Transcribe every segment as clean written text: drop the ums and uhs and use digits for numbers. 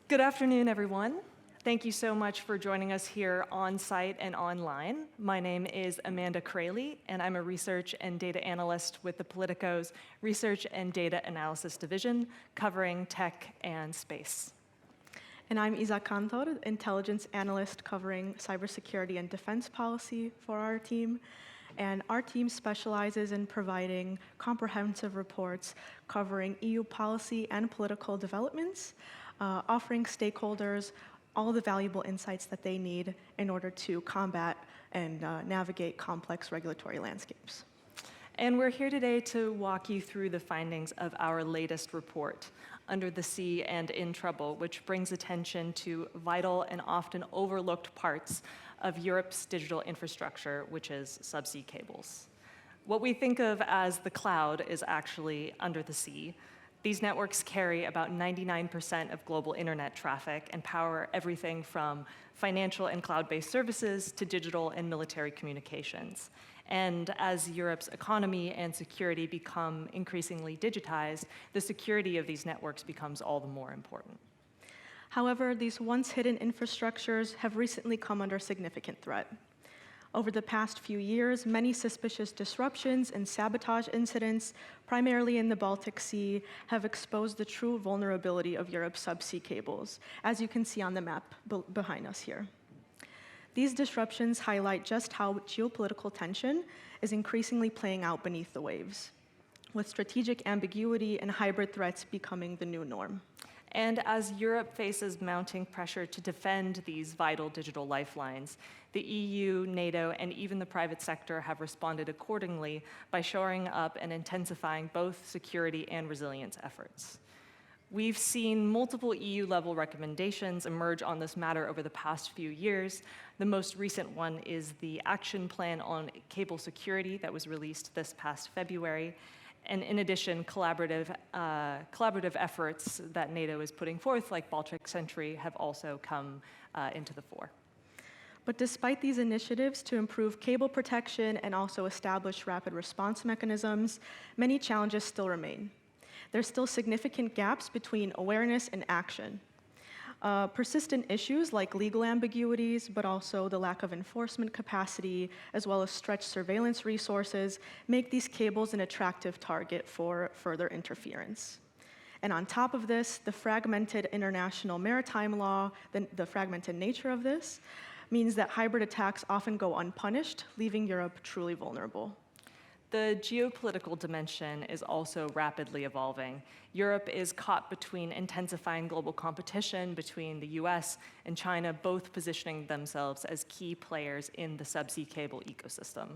Good afternoon, everyone. Thank you so much for joining us here on site and online. My name is Amanda Crayley, and I'm a research and data analyst with the Politico's Research and Data Analysis Division, covering tech and space. And I'm Isa Kantor, intelligence analyst covering cybersecurity and defense policy for our team. And our team specializes in providing comprehensive reports covering EU policy and political developments, offering stakeholders all the valuable insights that they need in order to combat and navigate complex regulatory landscapes. And we're here today to walk you through the findings of our latest report, Under the Sea and in Trouble, which brings attention to vital and often overlooked parts of Europe's digital infrastructure, which is subsea cables. What we think of as the cloud is actually under the sea. These networks carry about 99% of global internet traffic and power everything from financial and cloud-based services to digital and military communications. And as Europe's economy and security become increasingly digitized, the security of these networks becomes all the more important. However, these once hidden infrastructures have recently come under significant threat. Over the past few years, many suspicious disruptions and sabotage incidents, primarily in the Baltic Sea, have exposed the true vulnerability of Europe's subsea cables, as you can see on the map behind us here. These disruptions highlight just how geopolitical tension is increasingly playing out beneath the waves, with strategic ambiguity and hybrid threats becoming the new norm. And as Europe faces mounting pressure to defend these vital digital lifelines, the EU, NATO, and even the private sector have responded accordingly by shoring up and intensifying both security and resilience efforts. We've seen multiple EU-level recommendations emerge on this matter over the past few years. The most recent one is the Action Plan on Cable Security that was released this past February. And in addition, collaborative efforts that NATO is putting forth, like Baltic Sentry, have also come into the fore. But despite these initiatives to improve cable protection and also establish rapid response mechanisms, many challenges still remain. There's still significant gaps between awareness and action. Persistent issues like legal ambiguities, but also the lack of enforcement capacity, as well as stretched surveillance resources, make these cables an attractive target for further interference. And on top of this, the fragmented international maritime law, the fragmented nature of this, means that hybrid attacks often go unpunished, leaving Europe truly vulnerable. The geopolitical dimension is also rapidly evolving. Europe is caught between intensifying global competition between the US and China, both positioning themselves as key players in the subsea cable ecosystem.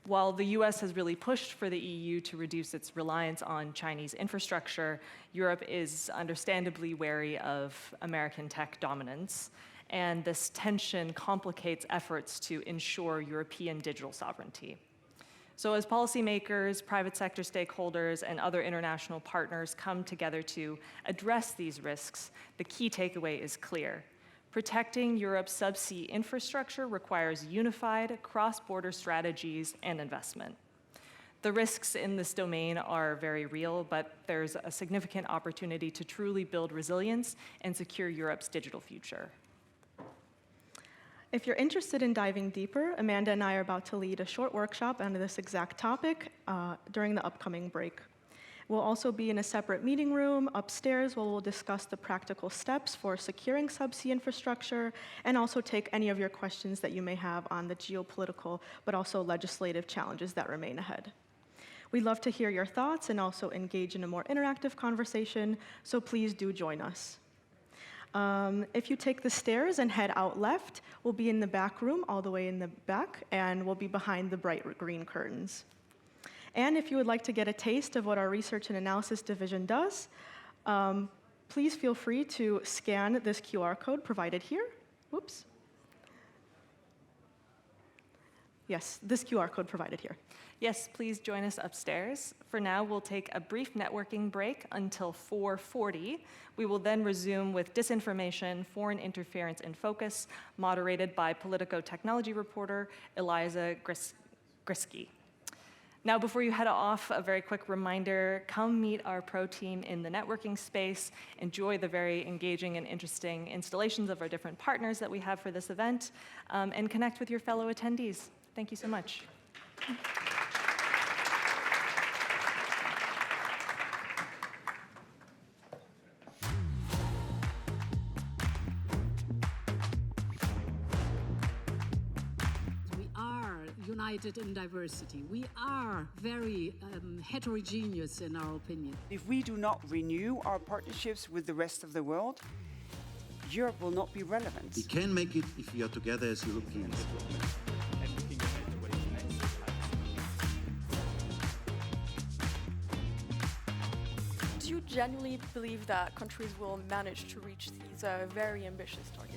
While the US has really pushed for the EU to reduce its reliance on Chinese infrastructure, Europe is understandably wary of American tech dominance, and this tension complicates efforts to ensure European digital sovereignty. So as policymakers, private sector stakeholders, and other international partners come together to address these risks, the key takeaway is clear. Protecting Europe's subsea infrastructure requires unified, cross-border strategies and investment. The risks in this domain are very real, but there's a significant opportunity to truly build resilience and secure Europe's digital future. If you're interested in diving deeper, Amanda and I are about to lead a short workshop on this exact topic during the upcoming break. We'll also be in a separate meeting room upstairs where we'll discuss the practical steps for securing subsea infrastructure and also take any of your questions that you may have on the geopolitical but also legislative challenges that remain ahead. We'd love to hear your thoughts and also engage in a more interactive conversation, so please do join us. If you take the stairs and head out left, we'll be in the back room, all the way in the back, and we'll be behind the bright green curtains. And if you would like to get a taste of what our Research and Analysis Division does, please feel free to scan this QR code provided here. Whoops. Yes, this QR code provided here. Yes, please join us upstairs. For now, we'll take a brief networking break until 4:40. We will then resume with Disinformation, Foreign Interference in Focus, moderated by Politico technology reporter Eliza Grisky. Now, before you head off, a very quick reminder, come meet our pro team in the networking space, enjoy the very engaging and interesting installations of our different partners that we have for this event, and connect with your fellow attendees. Thank you so much. United in diversity. We are very heterogeneous in our opinion. If we do not renew our partnerships with the rest of the world, Europe will not be relevant. We can make it if we are together as Europeans. Do you genuinely believe that countries will manage to reach these very ambitious targets?